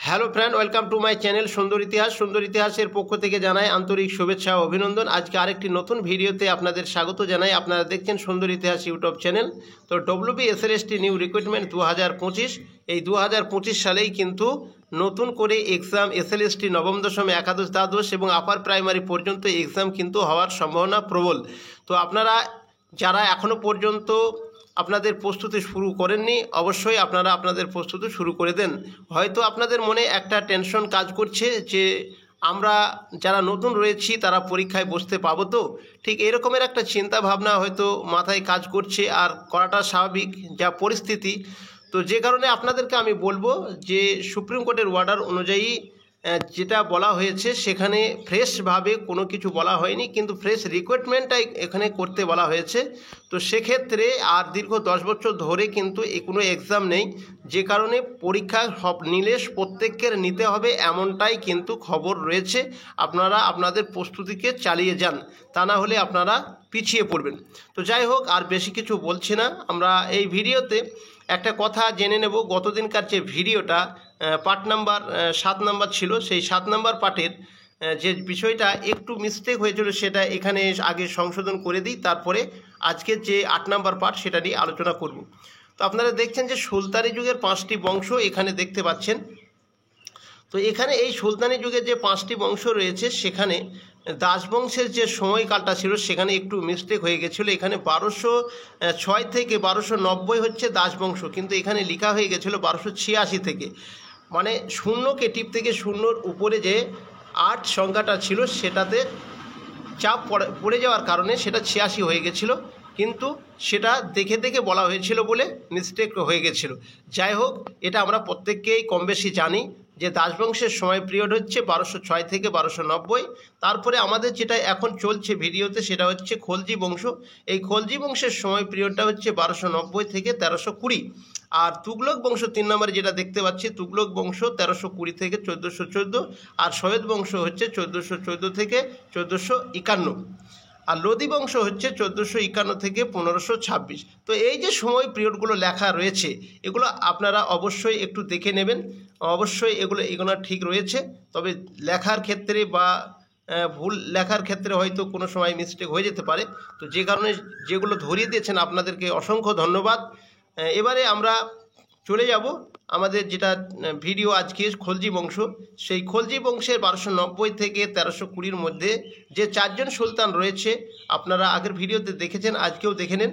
Hello friend, welcome to my channel সুন্দর ইতিহাস। সুন্দর ইতিহাসের পক্ষ থেকে জানাই আন্তরিক শুভেচ্ছা ও অভিনন্দন। আজকে আরেকটি নতুন ভিডিওতে আপনাদের স্বাগত জানাই। আপনারা দেখছেন সুন্দর ইতিহাস ইউটিউব চ্যানেল। তো WBSLST নিউ রিক্রুটমেন্ট 2025, এই 2025 সালেই কিন্তু নতুন করে এক্সাম SLST নবম দশম একাদশ দ্বাদশ এবং আপার প্রাইমারি পর্যন্ত এক্সাম কিন্তু হওয়ার সম্ভাবনা প্রবল। তো আপনারা যারা এখনও পর্যন্ত আপনাদের প্রস্তুতি শুরু করেননি, অবশ্যই আপনারা আপনাদের প্রস্তুতি শুরু করে দেন। হয়তো আপনাদের মনে একটা টেনশন কাজ করছে যে আমরা যারা নতুন রয়েছি তারা পরীক্ষায় বসতে পাবো তো, ঠিক এরকমের একটা চিন্তা ভাবনা হয়তো মাথায় কাজ করছে, আর করাটা স্বাভাবিক যা পরিস্থিতি। তো যে কারণে আপনাদেরকে আমি বলবো যে সুপ্রিম কোর্টের অর্ডার অনুযায়ী যেটা বলা হয়েছে সেখানে ফ্রেশভাবে কোনো কিছু বলা হয়নি, কিন্তু ফ্রেশ রিক্রুটমেন্টটাই এখানে করতে বলা হয়েছে। তো সেক্ষেত্রে আর দীর্ঘ 10 বছর ধরে কিন্তু কোনো এক্সাম নেই, যে কারণে পরীক্ষা সব নিলে প্রত্যেকের নিতে হবে এমনটাই কিন্তু খবর রয়েছে। আপনারা আপনাদের প্রস্তুতিকে চালিয়ে যান, তা না হলে আপনারা পিছিয়ে পড়বেন। তো যাই হোক, আর বেশি কিছু বলছি না। আমরা এই ভিডিওতে একটা কথা জেনে নেব। গতদিনকার যে ভিডিওটা পার্ট নাম্বার 7 নাম্বার ছিল, সেই 7 নাম্বার পার্টের যে বিষয়টা একটু মিস্টেক হয়েছিল সেটা এখানে আগে সংশোধন করে দিই, তারপরে আজকের যে 8 নাম্বার পার্ট সেটা নিয়ে আলোচনা করব। তো আপনারা দেখছেন যে সুলতানি যুগের 5টি বংশ এখানে দেখতে পাচ্ছেন। তো এখানে এই সুলতানি যুগের যে 5টি বংশ রয়েছে সেখানে দাস বংশের যে সময়কালটা ছিল সেখানে একটু মিস্টেক হয়ে গেছিলো। এখানে 1206 থেকে 1290 হচ্ছে দাস বংশ, কিন্তু এখানে লেখা হয়ে গেছিলো 1286 থেকে। মানে শূন্যকে টিপ থেকে শূন্যর উপরে যে 8 সংখ্যাটা ছিল সেটাতে চাপ পড়ে যাওয়ার কারণে সেটা 86 হয়ে গেছিলো, কিন্তু সেটা দেখে দেখে বলা হয়েছিল বলে মিস্টেক হয়ে গেছিলো। যাই হোক, এটা আমরা প্রত্যেককেই কম বেশি জানি যে দাসবংশের সময় পিরিয়ড হচ্ছে 1206 থেকে 1290। তারপরে আমাদের যেটা এখন চলছে ভিডিওতে সেটা হচ্ছে খলজি বংশ। এই খলজি বংশের সময় পিরিয়ডটা হচ্ছে 1290 থেকে 1320। আর তুগলক বংশ 3 নম্বরে যেটা দেখতে পাচ্ছি, তুগলক বংশ 1320 থেকে 1414। আর সৈয়দ বংশ হচ্ছে 1414 থেকে 1451। আর লোদি বংশ হচ্ছে 1451 থেকে 1526। তো এই যে সময় পিরিয়ডগুলো লেখা রয়েছে এগুলো আপনারা অবশ্যই একটু দেখে নেবেন। অবশ্যই এগুলো ঠিক রয়েছে, তবে লেখার ক্ষেত্রে বা ভুল লেখার ক্ষেত্রে হয়তো কোনো সময় মিস্টেক হয়ে যেতে পারে। তো যে কারণে যেগুলো ধরিয়ে দিয়েছেন আপনাদেরকে অসংখ্য ধন্যবাদ। এবারে আমরা চলে যাব আমাদের যেটা ভিডিও আজকে খলজি বংশ। সেই খলজি বংশের 1290 থেকে 1320 মধ্যে যে 4 জন সুলতান রয়েছে আপনারা আগের ভিডিওতে দেখেছেন, আজকেও দেখে নেন।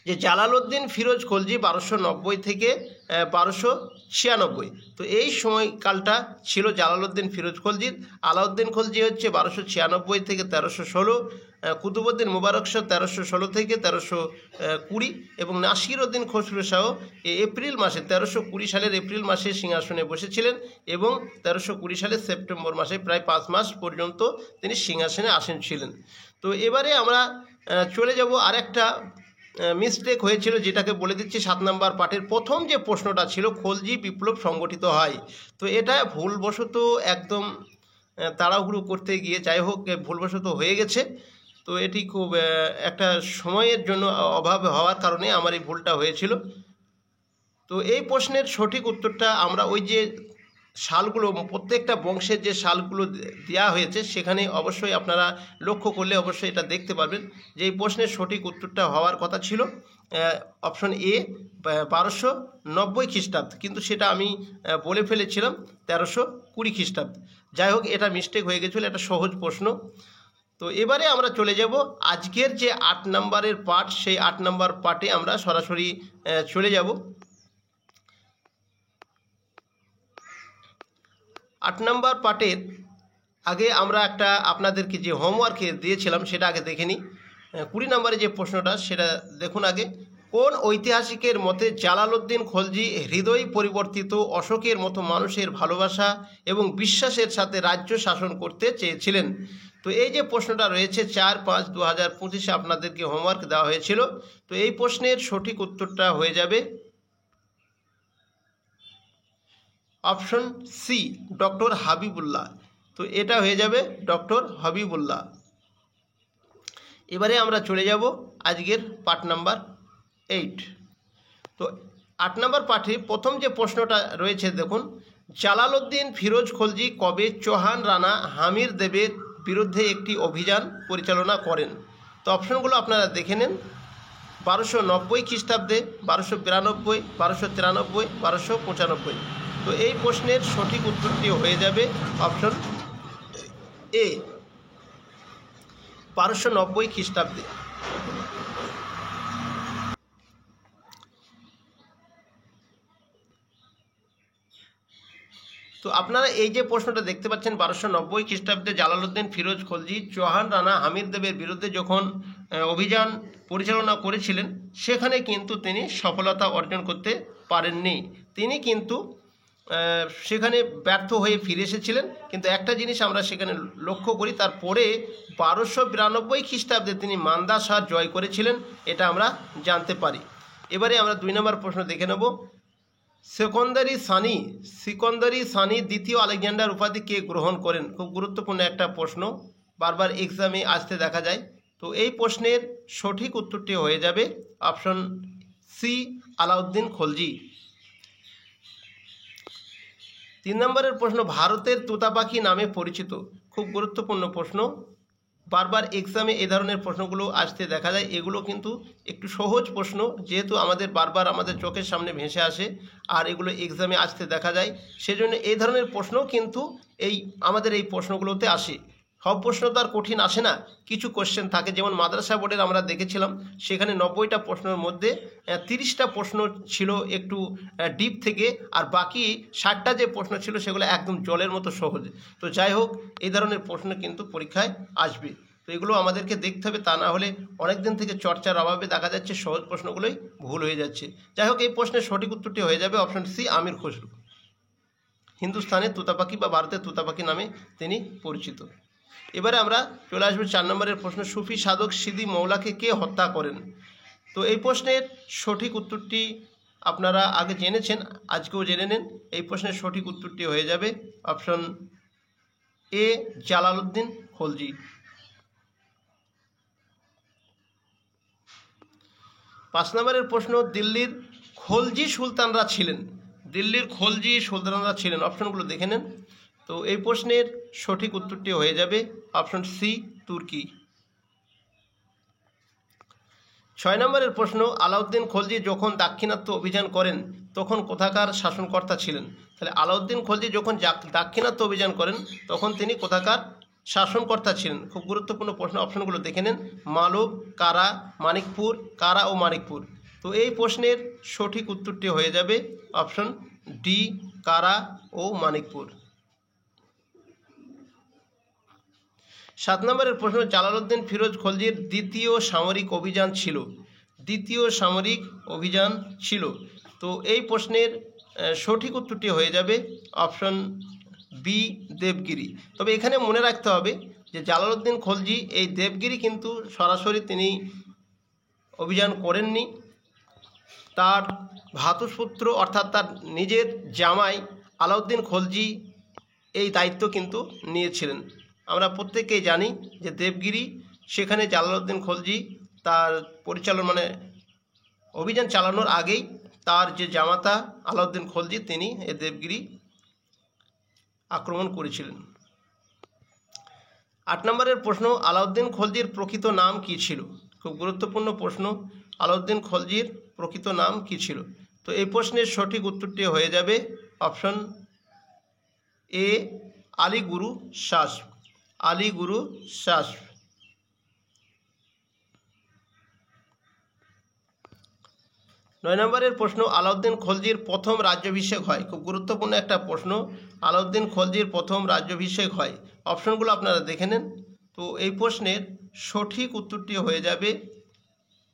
যে জালালউদ্দিন ফিরোজ খলজি 1290 থেকে 1296। তো এই সময়কালটা ছিল জালালউদ্দিন ফিরোজ খলজির। আলাউদ্দিন খলজি হচ্ছে 1296 থেকে 1316। কুতুবউদ্দিন মুবারক শাহ 1316 থেকে 1320 এবং নাসির উদ্দিন খসরু শাহ এপ্রিল মাসে 1320 সালের এপ্রিল মাসে সিংহাসনে বসেছিলেন এবং 1320 সালের সেপ্টেম্বর মাসে প্রায় 5 মাস পর্যন্ত তিনি সিংহাসনে আসীন ছিলেন। তো এবারে আমরা চলে যাব আরেকটা মিস্টেক হয়েছিল, যেটাকে বলে দিচ্ছি 7 নম্বর পার্টের প্রথম যে প্রশ্নটা ছিল খলজি বিপ্লব সংগঠিত হয়। তো এটা ভুলবশত একদম তাড়াহুড়ো করতে গিয়ে যাই হোক ভুলবশত হয়ে গেছে। তো এটি খুব একটা সময়ের জন্য অভাব হওয়ার কারণে আমার এই ভুলটা হয়েছিল। তো এই প্রশ্নের সঠিক উত্তরটা আমরা ওই যে সালগুলো প্রত্যেকটা বংশের যে সালগুলো দেওয়া হয়েছে সেখানে অবশ্যই আপনারা লক্ষ্য করলে অবশ্যই এটা দেখতে পারবেন যে এই প্রশ্নের সঠিক উত্তরটা হওয়ার কথা ছিল অপশন এ 1290 খ্রিস্টাব্দ, কিন্তু সেটা আমি বলে ফেলেছিলাম 1320 খ্রিস্টাব্দ। যাই হোক, এটা মিস্টেক হয়ে গেছিলো, এটা সহজ প্রশ্ন। তো এবারে আমরা চলে যাব আজকের যে 8 নম্বরের পার্ট, সেই 8 নম্বর পার্টে আমরা সরাসরি চলে যাব। 8 নম্বর পার্টের আগে আমরা একটা আপনাদেরকে যে হোমওয়ার্ক দিয়েছিলাম সেটা আগে দেখে নিই। 20 নম্বরে যে প্রশ্নটা সেটা দেখুন আগে। কোন ঐতিহাসিকের মতে জালালউদ্দিন খলজি হৃদয় পরিবর্তিত অশোকের মতো মানুষের ভালোবাসা এবং বিশ্বাসের সাথে রাজ্য শাসন করতে চেয়েছিলেন? তো এই যে প্রশ্নটা রয়েছে 4/5/2025 আপনাদেরকে হোমওয়ার্ক দেওয়া হয়েছিল। তো এই প্রশ্নের সঠিক উত্তরটা হয়ে যাবে অপশন সি, ডক্টর হাবিবুল্লাহ। তো এটা হয়ে যাবে ডক্টর হাবিবুল্লাহ। এবারে আমরা চলে যাব আজকের পার্ট নাম্বার 8। তো 8 নম্বর পাঠে প্রথম যে প্রশ্নটা রয়েছে দেখুন, জালালউদ্দিন ফিরোজ খলজি কবে চৌহান রানা হামির দেবের বিরুদ্ধে একটি অভিযান পরিচালনা করেন? তো অপশনগুলো আপনারা দেখে নেন। 1290 খ্রিস্টাব্দে, 1292, 1293, 1295। তো এই প্রশ্নের সঠিক উত্তরটি হয়ে যাবে অপশন এ, 1290 খ্রিস্টাব্দে। তো আপনারা এই যে প্রশ্নটা দেখতে পাচ্ছেন, 1290 খ্রিস্টাব্দে জালালউদ্দিন ফিরোজ খলজি চৌহান রানা হামির দেবের বিরুদ্ধে যখন অভিযান পরিচালনা করেছিলেন, সেখানে কিন্তু তিনি সফলতা অর্জন করতে পারেননি। তিনি কিন্তু সেখানে ব্যর্থ হয়ে ফিরে এসেছিলেন। কিন্তু একটা জিনিস আমরা সেখানে লক্ষ্য করি, তারপরে 1292 খ্রিস্টাব্দে তিনি মান্দা শাহ জয় করেছিলেন, এটা আমরা জানতে পারি। এবারে আমরা 2 নম্বর প্রশ্ন দেখে নেব। সিকন্দরি সানি দ্বিতীয় আলেকজান্ডার উপাধি কে গ্রহণ করেন? খুব গুরুত্বপূর্ণ একটা প্রশ্ন, বারবার এক্সামে আসতে দেখা যায়। তো এই প্রশ্নের সঠিক উত্তরটি হয়ে যাবে অপশন সি, আলাউদ্দিন খলজি। 3 নম্বরের প্রশ্ন, ভারতের তোতা পাখি নামে পরিচিত। খুব গুরুত্বপূর্ণ প্রশ্ন, বারবার এক্সামে এই ধরনের প্রশ্নগুলো আসতে দেখা যায়। এগুলো কিন্তু একটু সহজ প্রশ্ন, যেহেতু আমাদের বারবার আমাদের চোখের সামনে ভেসে আসে আর এগুলো এক্সামে আসতে দেখা যায়, সেজন্য এই ধরনের প্রশ্নও কিন্তু আমাদের এই প্রশ্নগুলোতে আসে। সব প্রশ্ন তো আর কঠিন আসে না, কিছু কোশ্চেন থাকে। যেমন মাদ্রাসা বোর্ডের আমরা দেখেছিলাম, সেখানে 90টা প্রশ্নের মধ্যে 30টা প্রশ্ন ছিল একটু ডিপ থেকে, আর বাকি 60টা যে প্রশ্ন ছিল সেগুলো একদম জলের মতো সহজ। তো যাই হোক, এই ধরনের প্রশ্ন কিন্তু পরীক্ষায় আসবে। তো এগুলো আমাদেরকে দেখতে হবে, তা না হলে অনেক দিন থেকে চর্চার অভাবে দেখা যাচ্ছে সহজ প্রশ্নগুলোই ভুল হয়ে যাচ্ছে। যাই হোক, এই প্রশ্নের সঠিক উত্তরটি হয়ে যাবে অপশন সি, আমির খসরু। হিন্দুস্তানের তোতা পাখি বা ভারতের তোতা পাখি নামে তিনি পরিচিত। এবারে আমরা চলে আসবো 4 নম্বরের প্রশ্ন, সুফি সাধক সিদি মৌলাকে কে হত্যা করেন? তো এই প্রশ্নের সঠিক উত্তরটি আপনারা আগে জেনেছেন, আজকেও জেনে নেন। এই প্রশ্নের সঠিক উত্তরটি হয়ে যাবে অপশন এ, জালালউদ্দিন খলজি। 5 নম্বরের প্রশ্ন, দিল্লির খলজি সুলতানরা ছিলেন। অপশনগুলো দেখে নেন। তো এই প্রশ্নের সঠিক উত্তরটি হয়ে যাবে অপশন সি, তুর্কি। 6 নম্বরের প্রশ্ন, আলাউদ্দিন খলজি যখন দাক্ষিণাত্য অভিযান করেন তখন কোথাকার শাসনকর্তা ছিলেন? তাহলে আলাউদ্দিন খলজি যখন দাক্ষিণাত্য অভিযান করেন তখন তিনি কোথাকার শাসনকর্তা ছিলেন? খুব গুরুত্বপূর্ণ প্রশ্ন, অপশনগুলো দেখে নেন। মালব, কারা, মানিকপুর, কারা ও মানিকপুর। তো এই প্রশ্নের সঠিক উত্তরটি হয়ে যাবে অপশন ডি, কারা ও মানিকপুর। 7 নম্বরের প্রশ্ন, জালালউদ্দিন ফিরোজ খলজির দ্বিতীয় সামরিক অভিযান ছিল। তো এই প্রশ্নের সঠিক উত্তরটি হয়ে যাবে অপশন বি, দেবগিরি। তবে এখানে মনে রাখতে হবে যে জালালউদ্দিন খলজি এই দেবগিরি কিন্তু সরাসরি তিনি অভিযান করেননি, তার ভ্রাতুষ্পুত্র অর্থাৎ তার নিজের জামাই আলাউদ্দিন খলজি এই দায়িত্ব কিন্তু নিয়েছিলেন। আমরা প্রত্যেকেই জানি যে দেবগিরি, সেখানে জালালউদ্দিন খলজি তার অভিযান চালানোর আগেই তার যে জামাতা আলাউদ্দিন খলজি তিনি এই দেবগিরি আক্রমণ করেছিলেন। 8 নম্বরের প্রশ্ন, আলাউদ্দিন খলজির প্রকৃত নাম কী ছিল? খুব গুরুত্বপূর্ণ প্রশ্ন, আলাউদ্দিন খলজির প্রকৃত নাম কী ছিল? তো এই প্রশ্নের সঠিক উত্তরটি হয়ে যাবে অপশন এ, আলী গুরু শাহ। 9 নম্বরের প্রশ্ন, আলাউদ্দিন খলজির প্রথম রাজ্যাভিষেক হয়। খুব গুরুত্বপূর্ণ একটা প্রশ্ন, আলাউদ্দিন খলজির প্রথম রাজ্যাভিষেক হয়। অপশনগুলো আপনারা দেখে নেন। তো এই প্রশ্নের সঠিক উত্তরটি হয়ে যাবে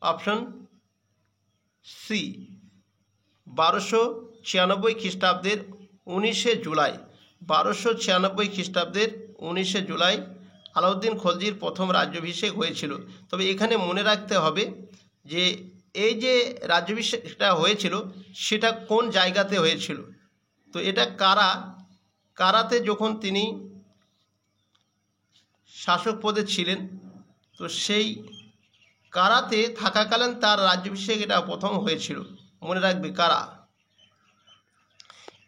অপশন সি, 1296 খ্রিস্টাব্দের 19শে জুলাই। 1296 খ্রিস্টাব্দের 19শে জুলাই আলাউদ্দিন খলজির প্রথম রাজ্যাভিষেক হয়েছিল। তবে এখানে মনে রাখতে হবে যে এই যে রাজ্যাভিষেকটা হয়েছিল সেটা কোন জায়গাতে হয়েছিল। তো এটা কারাতে যখন তিনি শাসক পদে ছিলেন, তো সেই কারাতে থাকাকালীন তার রাজ্যাভিষেক এটা প্রথম হয়েছিল, মনে রাখবে কারা।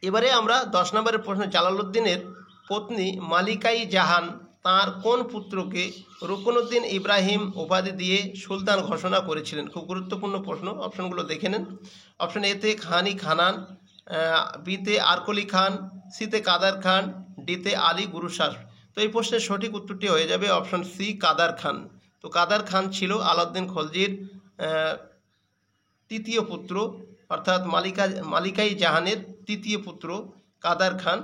এবারে আমরা 10 নম্বরের প্রশ্ন, জালালউদ্দিনের পত্নী মালিকাই জাহান তার কোন পুত্রকে রুকনুদ্দিন ইব্রাহিম উপাধি দিয়ে সুলতান ঘোষণা করেছিলেন? খুব গুরুত্বপূর্ণ প্রশ্ন। অপশনগুলো দেখে নেন। অপশন এতে খানি খানান, বিতে আরকলি খান, সিতে কাদার খান, ডিতে আলী গুরুশাস। তো এই প্রশ্নের সঠিক উত্তরটি হয়ে যাবে অপশন সি, কাদার খান। তো কাদার খান ছিল আলাউদ্দিন খলজির তৃতীয় পুত্র, অর্থাৎ মালিকাই জাহানের তৃতীয় পুত্র কাদার খান।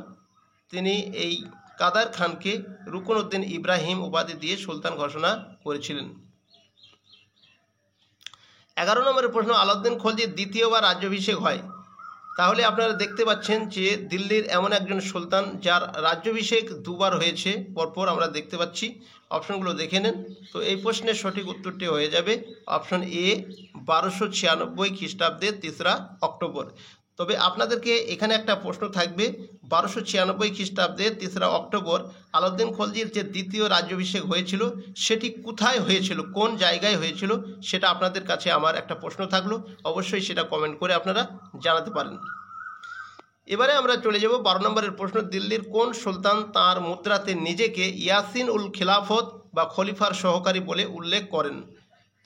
তিনি এই কাদার খানকে রুকনুদ্দিন ইব্রাহিম উপাধি দিয়ে সুলতান ঘোষণা করেছিলেন। 11 নম্বরের প্রশ্ন, আলাউদ্দিন খলজির দ্বিতীয়বার রাজ্যাভিষেক হয়। তাহলে আপনারা দেখতে পাচ্ছেন যে দিল্লির এমন একজন সুলতান যার রাজ্যাভিষেক দুবার হয়েছে পরপর, আমরা দেখতে পাচ্ছি। অপশনগুলো দেখে নেন। তো এই প্রশ্নের সঠিক উত্তরটি হয়ে যাবে অপশন এ, 1296 খ্রিস্টাব্দে 3 অক্টোবর। তবে আপনাদেরকে এখানে একটা প্রশ্ন থাকবে, 1296 খ্রিস্টাব্দে 3 অক্টোবর আলাউদ্দিন খলজির যে দ্বিতীয় রাজ্যাভিষেক হয়েছিল সেটি কোথায় হয়েছিল, কোন জায়গায় হয়েছিল, সেটা আপনাদের কাছে আমার একটা প্রশ্ন থাকলো। অবশ্যই সেটা কমেন্ট করে আপনারা জানাতে পারেন। এবারে আমরা চলে যাব 12 নম্বরের প্রশ্ন, দিল্লির কোন সুলতান তার মুদ্রাতে নিজেকে ইয়াসিন উল খিলাফত বা খলিফার সহকারী বলে উল্লেখ করেন?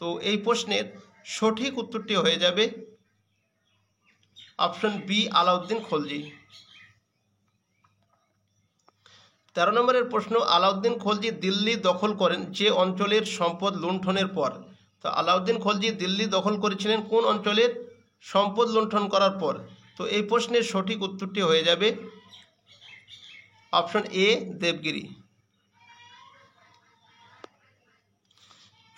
তো এই প্রশ্নের সঠিক উত্তরটি হয়ে যাবে অপশন বি, আলাউদ্দিন খলজি। 13 নম্বরের প্রশ্ন, আলাউদ্দিন খলজি দিল্লি দখল করেন যে অঞ্চলের সম্পদ লুণ্ঠনের পর। তো আলাউদ্দিন খলজি দিল্লি দখল করেছিলেন কোন অঞ্চলের সম্পদ লুণ্ঠন করার পর? তো এই প্রশ্নের সঠিক উত্তরটি হয়ে যাবে অপশন এ, দেবগিরি।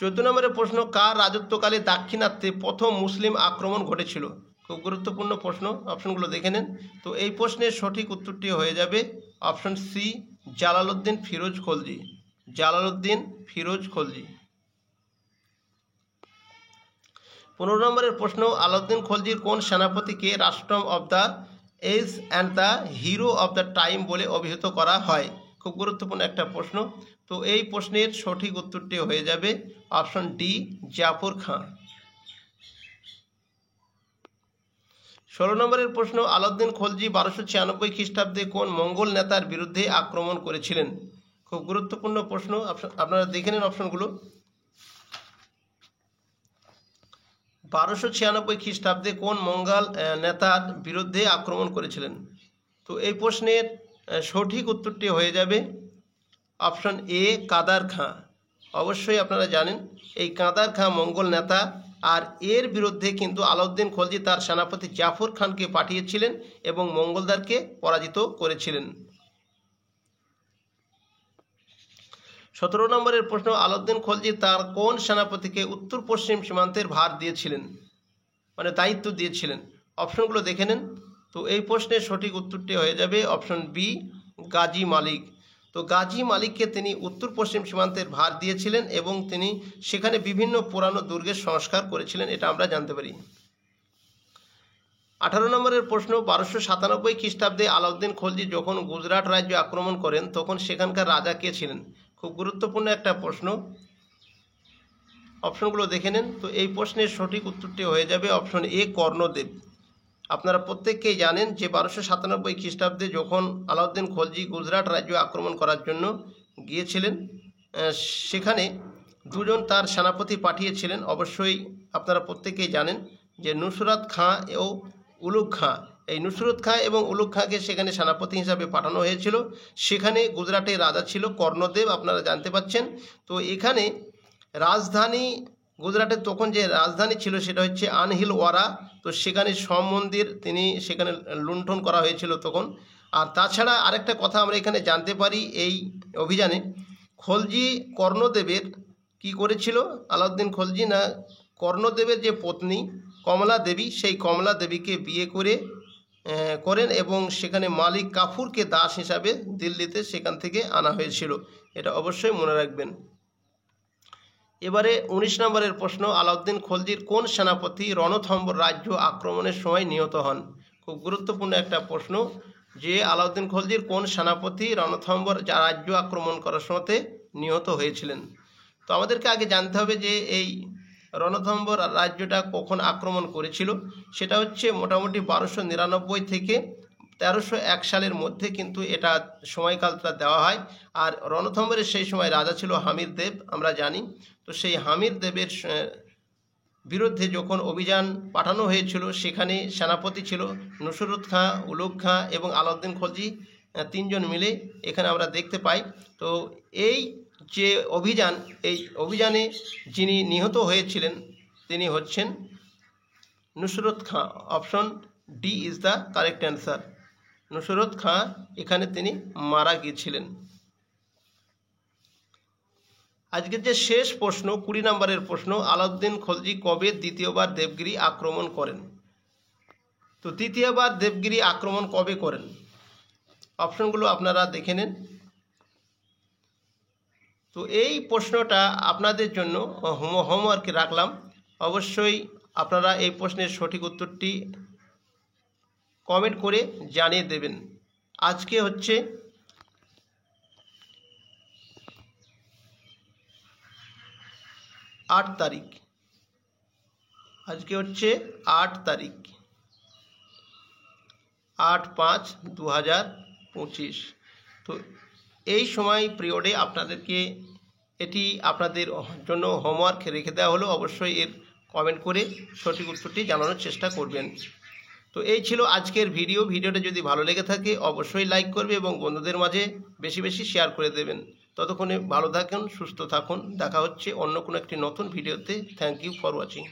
14 নম্বরের প্রশ্ন, কার রাজত্বকালে দাক্ষিণাত্যে প্রথম মুসলিম আক্রমণ ঘটেছিল? খুব গুরুত্বপূর্ণ প্রশ্ন। অপশনগুলো দেখে নেন। তো এই প্রশ্নের সঠিক উত্তরটি হয়ে যাবে অপশন সি, জালালউদ্দিন ফিরোজ খলজি। জালালউদ্দিন ফিরোজ খলজি। 15 নম্বরের প্রশ্ন, আলাউদ্দিন খলজির কোন সেনাপতিকে রাষ্ট্রম of the age and the hero of the time বলে অভিহিত করা হয়? খুব গুরুত্বপূর্ণ একটা প্রশ্ন। তো এই প্রশ্নের সঠিক উত্তরটি হয়ে যাবে অপশন ডি, জাফর খাঁ। 16 নম্বরের প্রশ্ন, আলাউদ্দিন খলজি 1296 খ্রিস্টাব্দে কোন মঙ্গল নেতার বিরুদ্ধে আক্রমণ করেছিলেন? খুব গুরুত্বপূর্ণ প্রশ্ন। আপনারা দেখে নেন অপশনগুলো। 1296 খ্রিস্টাব্দে কোন মঙ্গল নেতার বিরুদ্ধে আক্রমণ করেছিলেন? তো এই প্রশ্নের সঠিক উত্তরটি হয়ে যাবে অপশন এ, কাদার খাঁ। অবশ্যই আপনারা জানেন এই কাদার খাঁ মঙ্গল নেতা, আর এর বিরুদ্ধে কিন্তু আলাউদ্দিন খলজি তার সেনাপতি জাফর খানকে পাঠিয়েছিলেন এবং মঙ্গলদেরকে পরাজিত করেছিলেন। 17 নম্বরের প্রশ্ন, আলাউদ্দিন খলজি তার কোন সেনাপতিকে উত্তর পশ্চিম সীমান্তের ভার দিয়েছিলেন, মানে দায়িত্ব দিয়েছিলেন? অপশনগুলো দেখে নেন। তো এই প্রশ্নের সঠিক উত্তরটি হয়ে যাবে অপশন বি, গাজী মালিক। তো গাজী মালিককে তিনি উত্তর পশ্চিম সীমান্তের ভার দিয়েছিলেন এবং তিনি সেখানে বিভিন্ন পুরানো দুর্গের সংস্কার করেছিলেন, এটা আমরা জানতে পারি। 18 নম্বরের প্রশ্ন, 1297 খ্রিস্টাব্দে আলাউদ্দিন খলজি যখন গুজরাট রাজ্য আক্রমণ করেন তখন সেখানকার রাজা কে ছিলেন? খুব গুরুত্বপূর্ণ একটা প্রশ্ন। অপশনগুলো দেখে নেন। তো এই প্রশ্নের সঠিক উত্তরটি হয়ে যাবে অপশন এ, কর্ণদেব। আপনারা প্রত্যেককেই জানেন যে 1297 খ্রিস্টাব্দে যখন আলাউদ্দিন খলজি গুজরাট রাজ্য আক্রমণ করার জন্য গিয়েছিলেন, সেখানে দুজন তার সেনাপতি পাঠিয়েছিলেন। অবশ্যই আপনারা প্রত্যেকেই জানেন যে নুসরত খাঁ ও উলুগ খাঁ। এই নুসরত খাঁ এবং উলুগ খাঁকে সেখানে সেনাপতি হিসাবে পাঠানো হয়েছিল। সেখানে গুজরাটের রাজা ছিল কর্ণদেব, আপনারা জানতে পাচ্ছেন। তো এখানে রাজধানী, গুজরাটের তখন যে রাজধানী ছিল সেটা হচ্ছে আনহিলওয়ারা। তো সেখানে সম মন্দির তিনি সেখানে লুণ্ঠন করা হয়েছিল তখন। আর তাছাড়া আরেকটা কথা আমরা এখানে জানতে পারি, এই অভিযানে খলজি কর্ণদেবের কি করেছিল? আলাউদ্দিন খলজি না কর্ণদেবের যে পত্নী কমলা দেবী, সেই কমলা দেবীকে বিয়ে করেন এবং সেখানে মালিক কাফুরকে দাস হিসাবে দিল্লিতে সেখান থেকে আনা হয়েছিল, এটা অবশ্যই মনে রাখবেন। এবারে 19 নম্বরের প্রশ্ন, আলাউদ্দিন খলজির কোন সেনাপতি রণথম্বর রাজ্য আক্রমণের সময় নিহত হন? খুব গুরুত্বপূর্ণ একটা প্রশ্ন যে আলাউদ্দিন খলজির কোন সেনাপতি রণথম্বর রাজ্য আক্রমণ করার সময় নিহত হয়েছিলেন। তো আমাদেরকে আগে জানতে হবে যে এই রণথম্বর রাজ্যটা কখন আক্রমণ করেছিল। সেটা হচ্ছে মোটামুটি 1299 থেকে 1301 সালের মধ্যে কিন্তু এটা সময়কালটা দেওয়া হয়। আর রণথম্বরের সেই সময় রাজা ছিল হামির দেব, আমরা জানি। তো সেই হামির দেবের বিরুদ্ধে যখন অভিযান পাঠানো হয়েছিল, সেখানে সেনাপতি ছিল নুসরত খাঁ, উলুগ খাঁ এবং আলাউদ্দিন খলজি, তিনজন মিলে এখানে আমরা দেখতে পাই। তো এই যে অভিযান, এই অভিযানে যিনি নিহত হয়েছিলেন তিনি হচ্ছেন Nusrat Khan. Option D is the correct answer. Nusrat Khan এখানে তিনি মারা গিয়েছিলেন। আজকের যে শেষ প্রশ্ন, 20 নম্বরের প্রশ্ন, আলাউদ্দিন খলজি কবে দ্বিতীয়বার দেবগিরি আক্রমণ করেন? তো দ্বিতীয়বার দেবগিরি আক্রমণ কবে করেন? অপশনগুলো আপনারা দেখে নেন। তো এই প্রশ্নটা আপনাদের জন্য হোমওয়ার্কে রাখলাম। অবশ্যই আপনারা এই প্রশ্নের সঠিক উত্তরটি কমেন্ট করে জানিয়ে দেবেন। আজকে হচ্ছে 8 তারিখ। আজকে হচ্ছে 8 তারিখ, 8/5/2025। তো এই সময় পিরিয়ডে আপনাদেরকে এটি আপনাদের জন্য হোমওয়ার্ক রেখে দেওয়া হলো। অবশ্যই এর কমেন্ট করে সঠিক উত্তরটি জানানোর চেষ্টা করবেন। তো এই ছিল আজকের ভিডিও। ভিডিওটা যদি ভালো লেগে থাকে অবশ্যই লাইক করবে এবং বন্ধুদের মাঝে বেশি বেশি শেয়ার করে দেবেন। ততক্ষণে ভালো থাকুন, সুস্থ থাকুন। দেখা হচ্ছে অন্য কোনো একটি নতুন ভিডিওতে। Thank you for watching.